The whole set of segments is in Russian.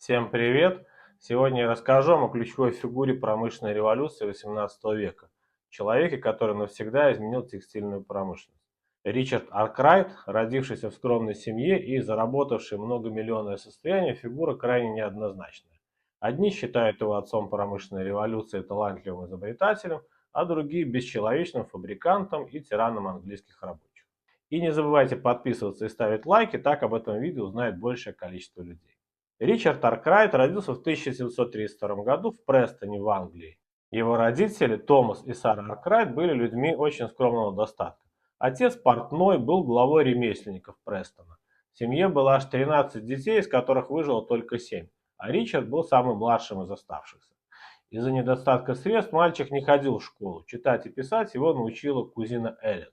Всем привет! Сегодня я расскажу вам о ключевой фигуре промышленной революции XVIII века, человеке, который навсегда изменил текстильную промышленность. Ричард Аркрайт, родившийся в скромной семье и заработавший многомиллионное состояние, фигура крайне неоднозначная. Одни считают его отцом промышленной революции и талантливым изобретателем, а другие – бесчеловечным фабрикантом и тираном английских рабочих. И не забывайте подписываться и ставить лайки, так об этом видео узнает большее количество людей. Ричард Аркрайт родился в 1732 году в Престоне в Англии. Его родители, Томас и Сара Аркрайт, были людьми очень скромного достатка. Отец портной был главой ремесленников Престона. В семье было аж 13 детей, из которых выжило только 7, а Ричард был самым младшим из оставшихся. Из-за недостатка средств мальчик не ходил в школу. Читать и писать его научила кузина Эллен.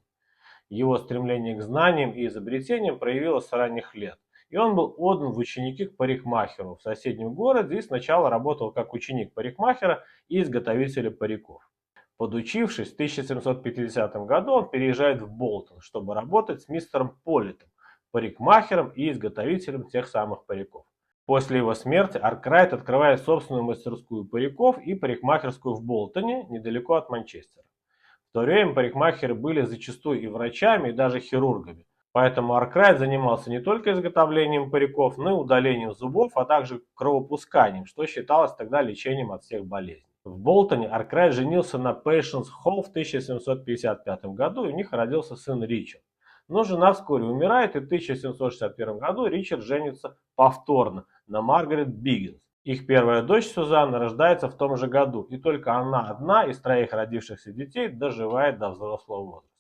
Его стремление к знаниям и изобретениям проявилось с ранних лет, и он был отдан в ученики к парикмахеру в соседнем городе и сначала работал как ученик парикмахера и изготовителя париков. Подучившись, в 1750 году он переезжает в Болтон, чтобы работать с мистером Политом, парикмахером и изготовителем тех самых париков. После его смерти Аркрайт открывает собственную мастерскую париков и парикмахерскую в Болтоне, недалеко от Манчестера. В то время парикмахеры были зачастую и врачами, и даже хирургами. Поэтому Аркрайт занимался не только изготовлением париков, но и удалением зубов, а также кровопусканием, что считалось тогда лечением от всех болезней. В Болтоне Аркрайт женился на Пейшенс Холл в 1755 году, и у них родился сын Ричард. Но жена вскоре умирает, и в 1761 году Ричард женится повторно на Маргарет Биггинс. Их первая дочь Сюзанна рождается в том же году, и только она одна из троих родившихся детей доживает до взрослого возраста.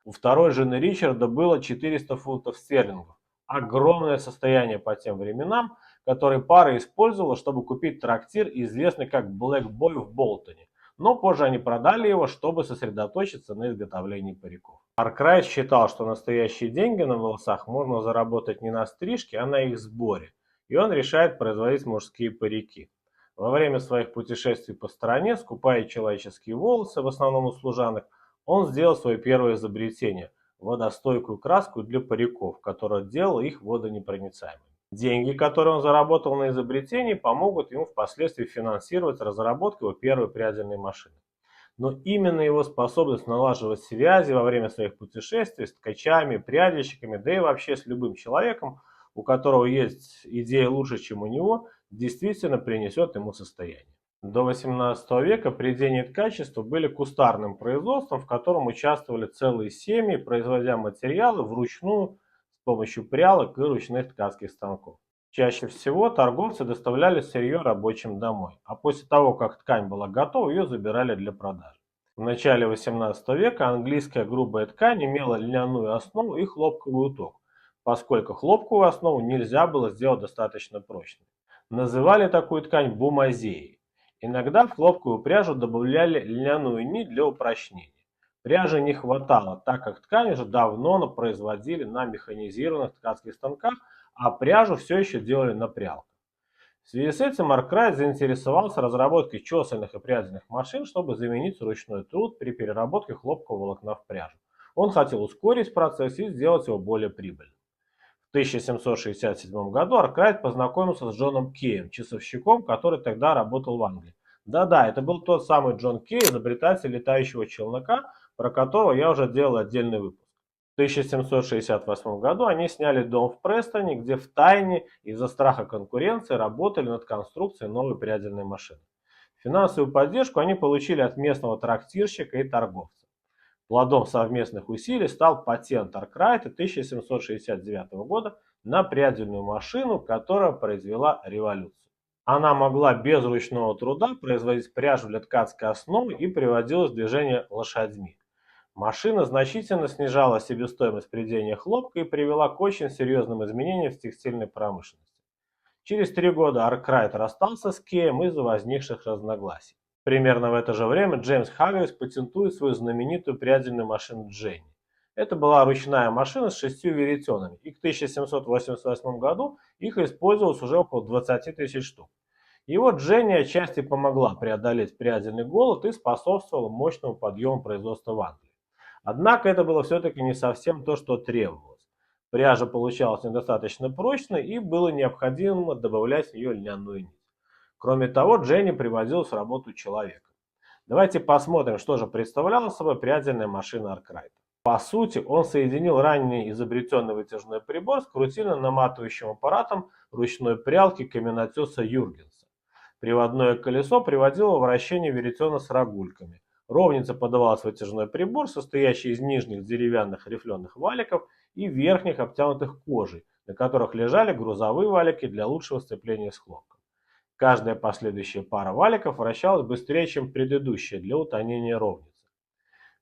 У второй жены Ричарда было 400 фунтов стерлингов. Огромное состояние по тем временам, которое пара использовала, чтобы купить трактир, известный как Блэк Бой в Болтоне. Но позже они продали его, чтобы сосредоточиться на изготовлении париков. Аркрайт считал, что настоящие деньги на волосах можно заработать не на стрижке, а на их сборе, и он решает производить мужские парики. Во время своих путешествий по стране, скупая человеческие волосы, в основном у служанок, он сделал свое первое изобретение – водостойкую краску для париков, которая делала их водонепроницаемыми. Деньги, которые он заработал на изобретении, помогут ему впоследствии финансировать разработку его первой прядельной машины. Но именно его способность налаживать связи во время своих путешествий с ткачами, прядельщиками, да и вообще с любым человеком, у которого есть идея лучше, чем у него, действительно принесет ему состояние. До XVIII века прядение и ткачество были кустарным производством, в котором участвовали целые семьи, производя материалы вручную с помощью прялок и ручных ткацких станков. Чаще всего торговцы доставляли сырье рабочим домой, а после того, как ткань была готова, ее забирали для продажи. В начале XVIII века английская грубая ткань имела льняную основу и хлопковый уток, поскольку хлопковую основу нельзя было сделать достаточно прочной. Называли такую ткань бумазеей. Иногда в хлопковую пряжу добавляли льняную нить для упрочнения. Пряжи не хватало, так как ткань уже давно производили на механизированных ткацких станках, а пряжу все еще делали на прялках. В связи с этим Аркрайт заинтересовался разработкой чесальных и прядельных машин, чтобы заменить ручной труд при переработке хлопкового волокна в пряжу. Он хотел ускорить процесс и сделать его более прибыльным. В 1767 году Аркрайт познакомился с Джоном Кеем, часовщиком, который тогда работал в Англии. Да-да, это был тот самый Джон Кей, изобретатель летающего челнока, про которого я уже делал отдельный выпуск. В 1768 году они сняли дом в Престоне, где втайне из-за страха конкуренции работали над конструкцией новой прядельной машины. Финансовую поддержку они получили от местного трактирщика и торговца. Плодом совместных усилий стал патент Аркрайта 1769 года на прядельную машину, которая произвела революцию. Она могла без ручного труда производить пряжу для ткацкой основы и приводилась в движение лошадьми. Машина значительно снижала себестоимость прядения хлопка и привела к очень серьезным изменениям в текстильной промышленности. Через 3 года Аркрайт расстался с Кеем из-за возникших разногласий. Примерно в это же время Джеймс Хаггис патентует свою знаменитую прядельную машину Дженни. Это была ручная машина с 6 веретенами, и к 1788 году их использовалось уже около 20 тысяч штук. Его Дженни отчасти помогла преодолеть прядельный голод и способствовала мощному подъему производства в Англии. Однако это было все-таки не совсем то, что требовалось. Пряжа получалась недостаточно прочной и было необходимо добавлять в нее льняную нить. Кроме того, Дженни приводилась в работу человека. Давайте посмотрим, что же представляла собой прядельная машина Аркрайта. По сути, он соединил ранее изобретенный вытяжной прибор с крутильно-наматывающим аппаратом ручной прялки каменотеса Юргенса. Приводное колесо приводило в вращение веретена с рогульками. Ровница подавалась в вытяжной прибор, состоящий из нижних деревянных рифленых валиков и верхних, обтянутых кожей, на которых лежали грузовые валики для лучшего сцепления с хлопком. Каждая последующая пара валиков вращалась быстрее, чем предыдущая, для утонения ровницы.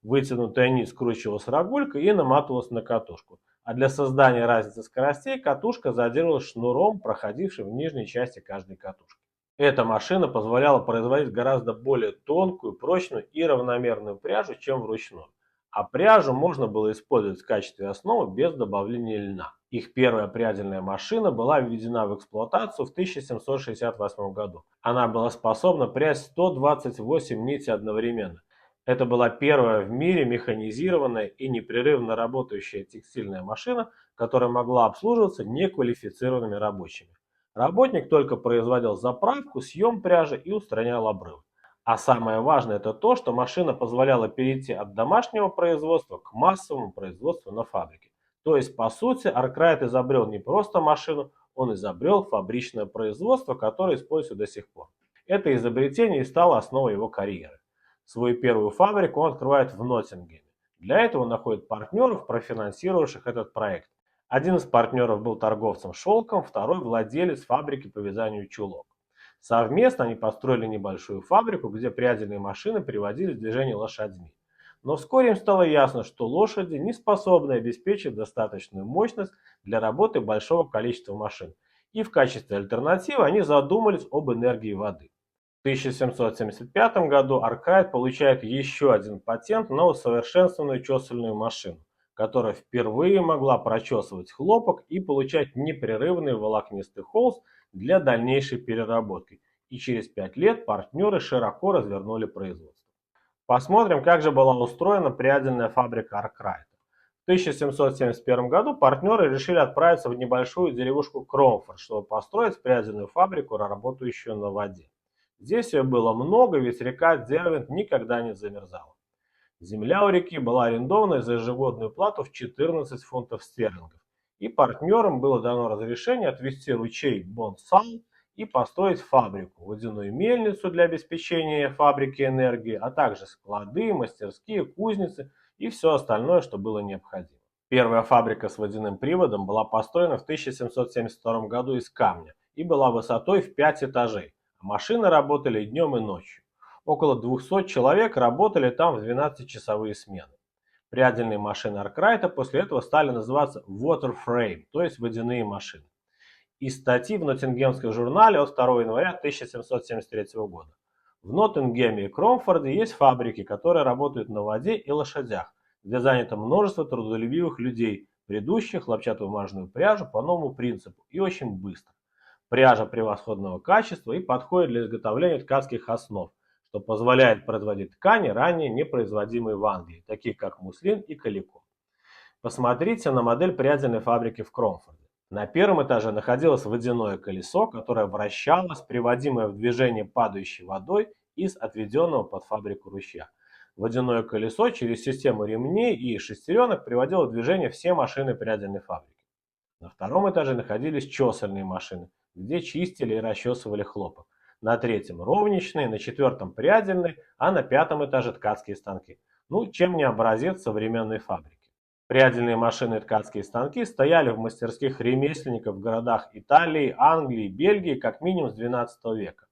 Вытянутая нить скручивалась рогулькой и наматывалась на катушку. А для создания разницы скоростей катушка задерживалась шнуром, проходившим в нижней части каждой катушки. Эта машина позволяла производить гораздо более тонкую, прочную и равномерную пряжу, чем вручную. А пряжу можно было использовать в качестве основы без добавления льна. Их первая прядельная машина была введена в эксплуатацию в 1768 году. Она была способна прясть 128 нитей одновременно. Это была первая в мире механизированная и непрерывно работающая текстильная машина, которая могла обслуживаться неквалифицированными рабочими. Работник только производил заправку, съем пряжи и устранял обрывы. А самое важное это то, что машина позволяла перейти от домашнего производства к массовому производству на фабрике. То есть, по сути, Аркрайт изобрел не просто машину, он изобрел фабричное производство, которое используется до сих пор. Это изобретение и стало основой его карьеры. Свою первую фабрику он открывает в Ноттингеме. Для этого он находит партнеров, профинансировавших этот проект. Один из партнеров был торговцем шелком, второй владелец фабрики по вязанию чулок. Совместно они построили небольшую фабрику, где прядельные машины приводили в движение лошадьми. Но вскоре им стало ясно, что лошади не способны обеспечить достаточную мощность для работы большого количества машин. И в качестве альтернативы они задумались об энергии воды. В 1775 году Аркрайт получает еще один патент на усовершенствованную чесальную машину, которая впервые могла прочесывать хлопок и получать непрерывный волокнистый холст для дальнейшей переработки. И через 5 лет партнеры широко развернули производство. Посмотрим, как же была устроена прядельная фабрика Аркрайта. В 1771 году партнеры решили отправиться в небольшую деревушку Кромфорд, чтобы построить прядельную фабрику, работающую на воде. Здесь ее было много, ведь река Дервент никогда не замерзала. Земля у реки была арендована за ежегодную плату в 14 фунтов стерлингов. И партнерам было дано разрешение отвести ручей Бонсал и построить фабрику, водяную мельницу для обеспечения фабрики энергии, а также склады, мастерские, кузницы и все остальное, что было необходимо. Первая фабрика с водяным приводом была построена в 1772 году из камня и была высотой в 5 этажей. Машины работали днем и ночью. Около 200 человек работали там в 12-часовые смены. Прядельные машины Аркрайта после этого стали называться water frame, то есть водяные машины. Из статьи в Ноттингемском журнале от 2 января 1773 года. В Ноттингеме и Кромфорде есть фабрики, которые работают на воде и лошадях, где занято множество трудолюбивых людей, придущих хлопчатобумажную пряжу по новому принципу и очень быстро. Пряжа превосходного качества и подходит для изготовления ткацких основ, что позволяет производить ткани, ранее непроизводимые в Англии, такие как муслин и калико. Посмотрите на модель прядельной фабрики в Кромфорде. На первом этаже находилось водяное колесо, которое вращалось, приводимое в движение падающей водой из отведенного под фабрику ручья. Водяное колесо через систему ремней и шестеренок приводило в движение все машины прядельной фабрики. На втором этаже находились чесальные машины, где чистили и расчесывали хлопок. На третьем ровничные, на четвертом прядельные, а на пятом этаже ткацкие станки. Ну, чем не образец современной фабрики. Прядельные машины и ткацкие станки стояли в мастерских ремесленников в городах Италии, Англии, Бельгии как минимум с XII века.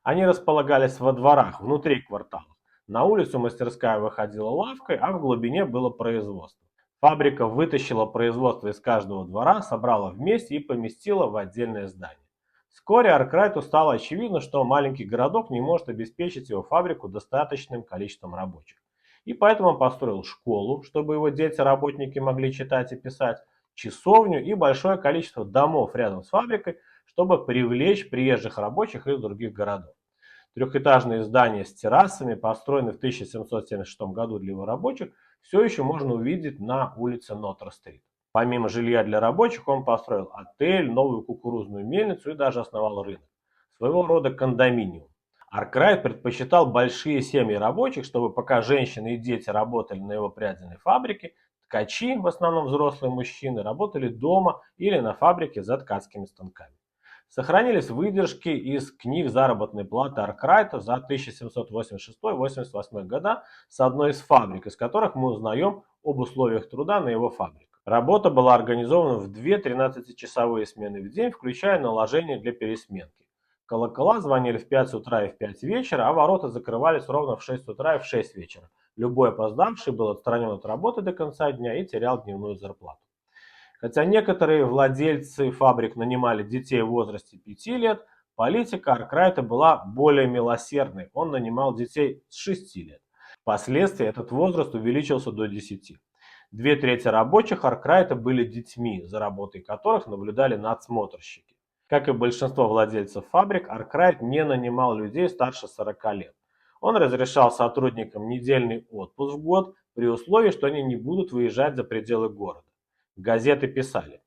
Они располагались во дворах, внутри кварталов. На улицу мастерская выходила лавкой, а в глубине было производство. Фабрика вытащила производство из каждого двора, собрала вместе и поместила в отдельное здание. Вскоре Аркрайту стало очевидно, что маленький городок не может обеспечить его фабрику достаточным количеством рабочих. И поэтому он построил школу, чтобы его дети-работники могли читать и писать, часовню и большое количество домов рядом с фабрикой, чтобы привлечь приезжих рабочих из других городов. Трехэтажные здания с террасами, построенные в 1776 году для его рабочих, все еще можно увидеть на улице Нотр-стрит. Помимо жилья для рабочих, он построил отель, новую кукурузную мельницу и даже основал рынок. Своего рода кондоминиум. Аркрайт предпочитал большие семьи рабочих, чтобы пока женщины и дети работали на его прядельной фабрике, ткачи, в основном взрослые мужчины, работали дома или на фабрике за ткацкими станками. Сохранились выдержки из книг заработной платы Аркрайта за 1786-88 года с одной из фабрик, из которых мы узнаем об условиях труда на его фабрике. Работа была организована в две 13-часовые смены в день, включая наложение для пересменки. Колокола звонили в 5 утра и в 5 вечера, а ворота закрывались ровно в 6 утра и в 6 вечера. Любой опоздавший был отстранен от работы до конца дня и терял дневную зарплату. Хотя некоторые владельцы фабрик нанимали детей в возрасте 5 лет, политика Аркрайта была более милосердной. Он нанимал детей с 6 лет. Впоследствии этот возраст увеличился до 10. Две трети рабочих Аркрайта были детьми, за работой которых наблюдали надсмотрщики. Как и большинство владельцев фабрик, Аркрайт не нанимал людей старше 40 лет. Он разрешал сотрудникам недельный отпуск в год при условии, что они не будут выезжать за пределы города. Газеты писали: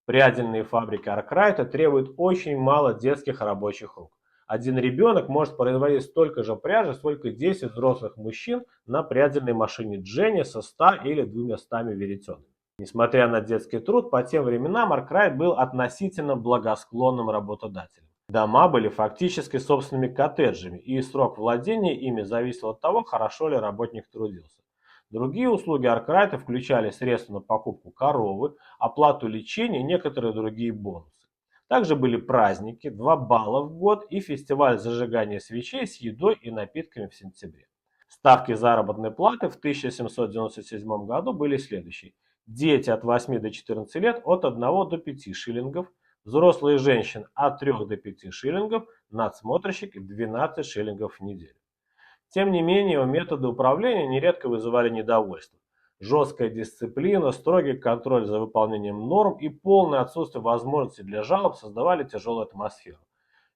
прядельные фабрики Аркрайта требуют очень мало детских рабочих рук. Один ребенок может производить столько же пряжи, сколько 10 взрослых мужчин на прядельной машине Дженни со 100 или 200 веретенами. Несмотря на детский труд, по тем временам Аркрайт был относительно благосклонным работодателем. Дома были фактически собственными коттеджами, и срок владения ими зависел от того, хорошо ли работник трудился. Другие услуги Аркрайта включали средства на покупку коровы, оплату лечения и некоторые другие бонусы. Также были праздники, 2 балла в год и фестиваль зажигания свечей с едой и напитками в сентябре. Ставки заработной платы в 1797 году были следующие. Дети от 8 до 14 лет от 1 до 5 шиллингов, взрослые женщины от 3 до 5 шиллингов, надсмотрщики 12 шиллингов в неделю. Тем не менее, его методы управления нередко вызывали недовольство. Жесткая дисциплина, строгий контроль за выполнением норм и полное отсутствие возможностей для жалоб создавали тяжелую атмосферу.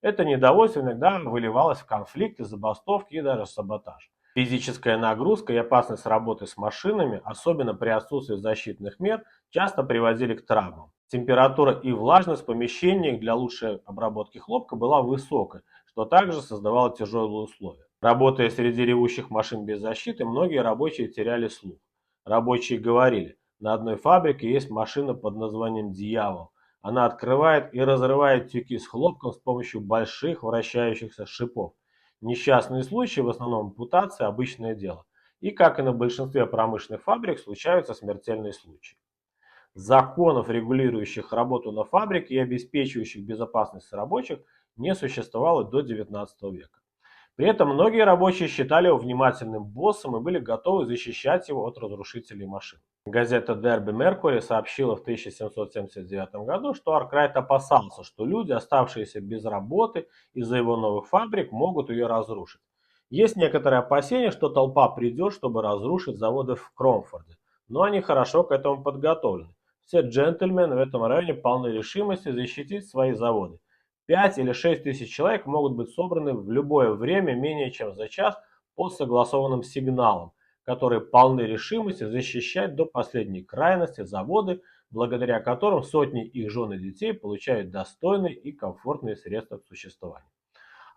Это недовольство иногда выливалось в конфликты, забастовки и даже саботаж. Физическая нагрузка и опасность работы с машинами, особенно при отсутствии защитных мер, часто приводили к травмам. Температура и влажность в помещениях для лучшей обработки хлопка была высокой, что также создавало тяжелые условия. Работая среди ревущих машин без защиты, многие рабочие теряли слух. Рабочие говорили: на одной фабрике есть машина под названием «Дьявол». Она открывает и разрывает тюки с хлопком с помощью больших вращающихся шипов. Несчастные случаи, в основном ампутация, обычное дело. И, как и на большинстве промышленных фабрик, случаются смертельные случаи. Законов, регулирующих работу на фабрике и обеспечивающих безопасность рабочих, не существовало до XIX века. При этом многие рабочие считали его внимательным боссом и были готовы защищать его от разрушителей машин. Газета Derby Mercury сообщила в 1779 году, что Аркрайт опасался, что люди, оставшиеся без работы из-за его новых фабрик, могут ее разрушить. Есть некоторые опасения, что толпа придет, чтобы разрушить заводы в Кромфорде, но они хорошо к этому подготовлены. Все джентльмены в этом районе полны решимости защитить свои заводы. 5 или 6 тысяч человек могут быть собраны в любое время менее чем за час по согласованным сигналам, которые полны решимости защищать до последней крайности заводы, благодаря которым сотни их жен и детей получают достойные и комфортные средства к существованию.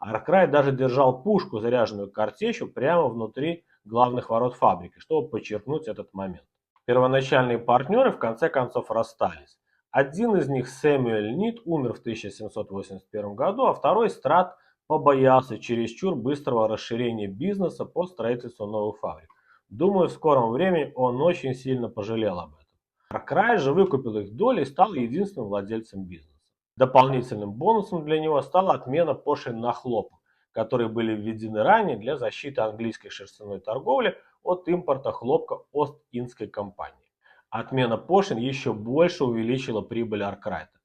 Аркрайт даже держал пушку, заряженную картечью, прямо внутри главных ворот фабрики, чтобы подчеркнуть этот момент. Первоначальные партнеры в конце концов расстались. Один из них, Сэмюэль Нит, умер в 1781 году, а второй, Страт, побоялся чересчур быстрого расширения бизнеса по строительству новых фабрик. Думаю, в скором времени он очень сильно пожалел об этом. Аркрайт же выкупил их доли и стал единственным владельцем бизнеса. Дополнительным бонусом для него стала отмена пошлин на хлопок, которые были введены ранее для защиты английской шерстяной торговли от импорта хлопка Ост-Индской компании. Отмена пошлин еще больше увеличила прибыль Аркрайта.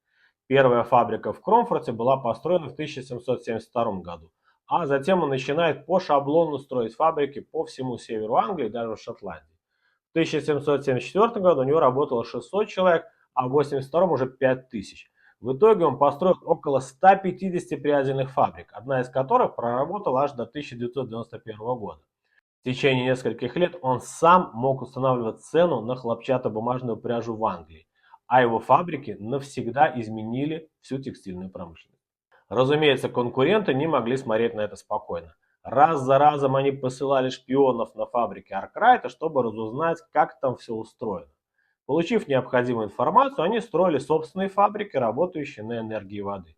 Первая фабрика в Кромфорде была построена в 1772 году, а затем он начинает по шаблону строить фабрики по всему северу Англии, даже в Шотландии. В 1774 году у него работало 600 человек, а в 1982 уже 5000. В итоге он построил около 150 прядельных фабрик, одна из которых проработала аж до 1991 года. В течение нескольких лет он сам мог устанавливать цену на хлопчатобумажную пряжу в Англии, а его фабрики навсегда изменили всю текстильную промышленность. Разумеется, конкуренты не могли смотреть на это спокойно. Раз за разом они посылали шпионов на фабрики Аркрайта, чтобы разузнать, как там все устроено. Получив необходимую информацию, они строили собственные фабрики, работающие на энергии воды.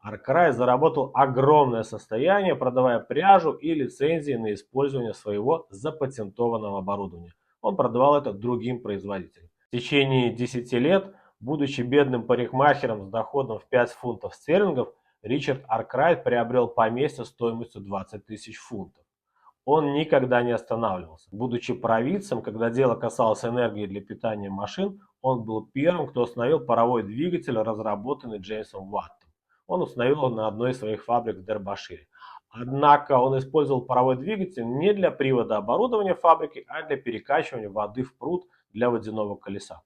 Аркрайт заработал огромное состояние, продавая пряжу и лицензии на использование своего запатентованного оборудования. Он продавал это другим производителям. В течение 10 лет, будучи бедным парикмахером с доходом в 5 фунтов стерлингов, Ричард Аркрайт приобрел поместье стоимостью 20 тысяч фунтов. Он никогда не останавливался. Будучи провидцем, когда дело касалось энергии для питания машин, он был первым, кто установил паровой двигатель, разработанный Джеймсом Ваттом. Он установил его на одной из своих фабрик в Дербашире. Однако он использовал паровой двигатель не для привода оборудования фабрики, а для перекачивания воды в пруд для водяного колеса.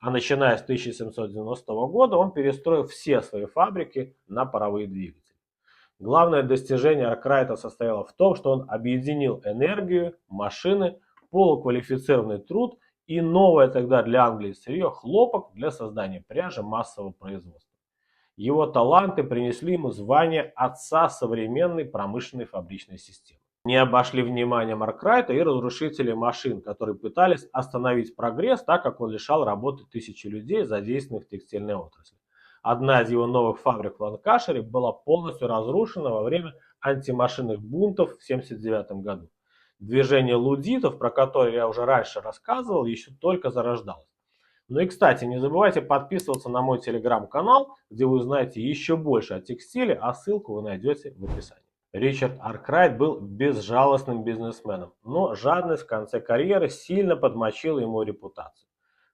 А начиная с 1790 года он перестроил все свои фабрики на паровые двигатели. Главное достижение Аркрайта состояло в том, что он объединил энергию, машины, полуквалифицированный труд и новое тогда для Англии сырье хлопок для создания пряжи массового производства. Его таланты принесли ему звание отца современной промышленной фабричной системы. Не обошли вниманием Аркрайта и разрушители машин, которые пытались остановить прогресс, так как он лишал работы тысячи людей, задействованных в текстильной отрасли. Одна из его новых фабрик в Ланкашире была полностью разрушена во время антимашинных бунтов в 1979 году. Движение луддитов, про которое я уже раньше рассказывал, еще только зарождалось. Ну и, кстати, не забывайте подписываться на мой телеграм-канал, где вы узнаете еще больше о текстиле, а ссылку вы найдете в описании. Ричард Аркрайт был безжалостным бизнесменом, но жадность в конце карьеры сильно подмочила ему репутацию.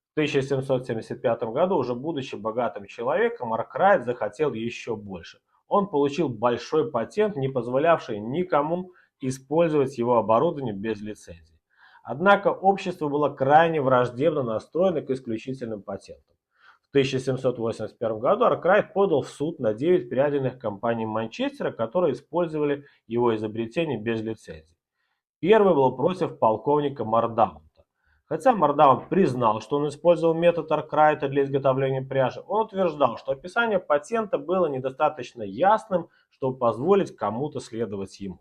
В 1775 году, уже будучи богатым человеком, Аркрайт захотел еще больше. Он получил большой патент, не позволявший никому использовать его оборудование без лицензии. Однако общество было крайне враждебно настроено к исключительным патентам. В 1781 году Аркрайт подал в суд на 9 прядельных компаний Манчестера, которые использовали его изобретение без лицензии. Первый был против полковника Мардаунта. Хотя Мардаунт признал, что он использовал метод Аркрайта для изготовления пряжи, он утверждал, что описание патента было недостаточно ясным, чтобы позволить кому-то следовать ему.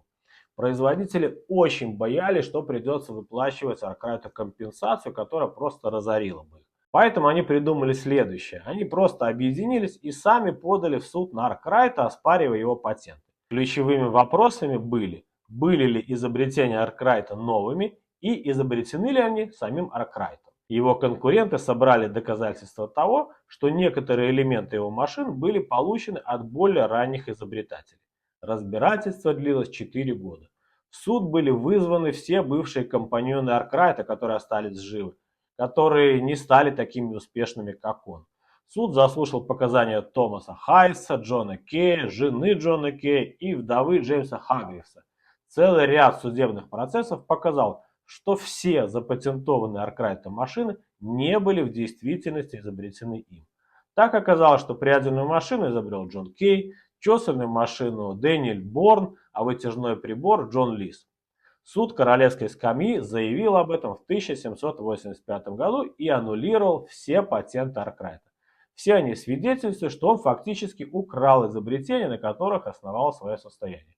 Производители очень боялись, что придется выплачивать Аркрайту компенсацию, которая просто разорила бы их. Поэтому они придумали следующее. Они просто объединились и сами подали в суд на Аркрайта, оспаривая его патенты. Ключевыми вопросами были ли изобретения Аркрайта новыми и изобретены ли они самим Аркрайтом. Его конкуренты собрали доказательства того, что некоторые элементы его машин были получены от более ранних изобретателей. Разбирательство длилось 4 года. В суд были вызваны все бывшие компаньоны Аркрайта, которые остались живы, которые не стали такими успешными, как он. Суд заслушал показания Томаса Хайса, Джона Кея, жены Джона Кея и вдовы Джеймса Хаггивса. Целый ряд судебных процессов показал, что все запатентованные Аркрайтом машины не были в действительности изобретены им. Так оказалось, что прядельную машину изобрел Джон Кей, чесальную машину Дэниэль Борн, а вытяжной прибор Джон Лис. Суд королевской скамьи заявил об этом в 1785 году и аннулировал все патенты Аркрайта. Все они свидетельствуют, что он фактически украл изобретения, на которых основал свое состояние.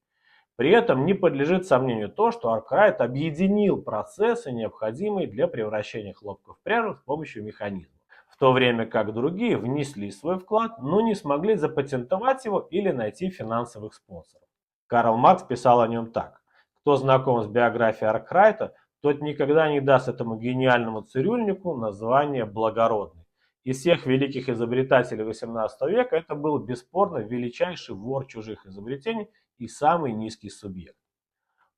При этом не подлежит сомнению то, что Аркрайт объединил процессы, необходимые для превращения хлопка в пряжу с помощью механизма, в то время как другие внесли свой вклад, но не смогли запатентовать его или найти финансовых спонсоров. Карл Маркс писал о нем так. Кто знаком с биографией Аркрайта, тот никогда не даст этому гениальному цирюльнику название благородный. Из всех великих изобретателей XVIII века это был бесспорно величайший вор чужих изобретений и самый низкий субъект.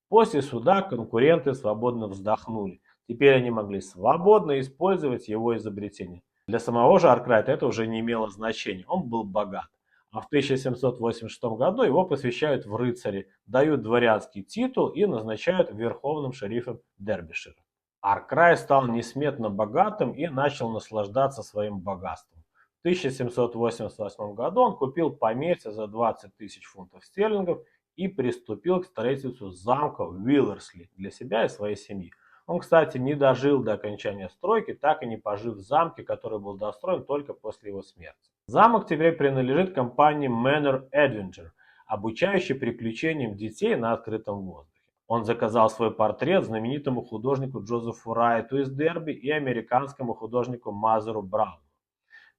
После суда конкуренты свободно вздохнули. Теперь они могли свободно использовать его изобретение. Для самого же Аркрайта это уже не имело значения, он был богат. А в 1786 году его посвящают в рыцари, дают дворянский титул и назначают верховным шерифом Дербишира. Аркрайт стал несметно богатым и начал наслаждаться своим богатством. В 1788 году он купил поместье за 20 тысяч фунтов стерлингов и приступил к строительству замка в Уиллерсли для себя и своей семьи. Он, кстати, не дожил до окончания стройки, так и не пожив в замке, который был достроен только после его смерти. Замок теперь принадлежит компании Manor Adventure, обучающей приключениям детей на открытом воздухе. Он заказал свой портрет знаменитому художнику Джозефу Райту из Дерби и американскому художнику Мазеру Брауну.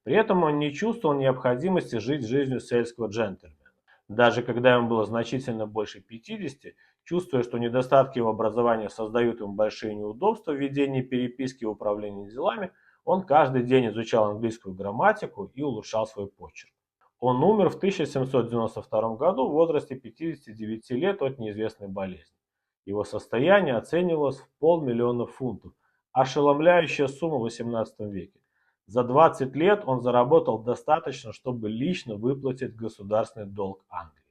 При этом он не чувствовал необходимости жить жизнью сельского джентльмена. Даже когда ему было значительно больше 50, чувствуя, что недостатки его образования создают ему большие неудобства в ведении переписки и управлении делами, он каждый день изучал английскую грамматику и улучшал свой почерк. Он умер в 1792 году в возрасте 59 лет от неизвестной болезни. Его состояние оценивалось в $500 000, ошеломляющая сумма в XVIII веке. За 20 лет он заработал достаточно, чтобы лично выплатить государственный долг Англии.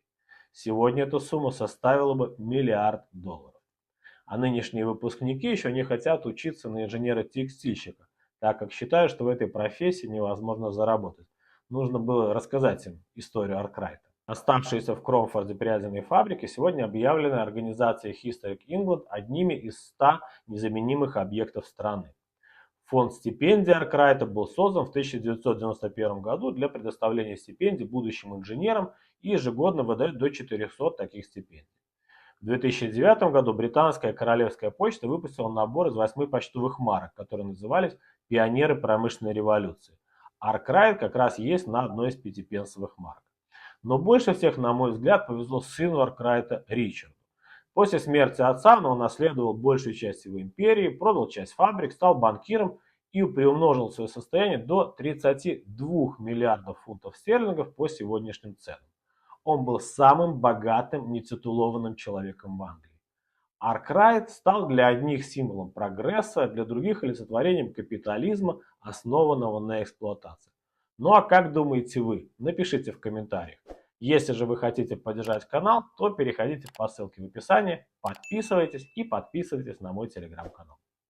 Сегодня эта сумма составила бы $1 миллиард. А нынешние выпускники еще не хотят учиться на инженера-текстильщика, так как считают, что в этой профессии невозможно заработать. Нужно было рассказать им историю Аркрайта. Оставшиеся в Кромфорде прядяные фабрики сегодня объявлены организацией Historic England одними из 100 незаменимых объектов страны. Фонд стипендий Аркрайта был создан в 1991 году для предоставления стипендий будущим инженерам и ежегодно выдает до 400 таких стипендий. В 2009 году британская королевская почта выпустила набор из 8 почтовых марок, которые назывались «Пионеры промышленной революции». Аркрайт как раз есть на одной из 5-пенсовых марок. Но больше всех, на мой взгляд, повезло сыну Аркрайта Ричарду. После смерти отца он унаследовал большую часть его империи, продал часть фабрик, стал банкиром и приумножил свое состояние до 32 миллиардов фунтов стерлингов по сегодняшним ценам. Он был самым богатым нетитулованным человеком в Англии. Аркрайт стал для одних символом прогресса, а для других олицетворением капитализма, основанного на эксплуатации. Ну а как думаете вы? Напишите в комментариях. Если же вы хотите поддержать канал, то переходите по ссылке в описании, подписывайтесь и подписывайтесь на мой телеграм-канал.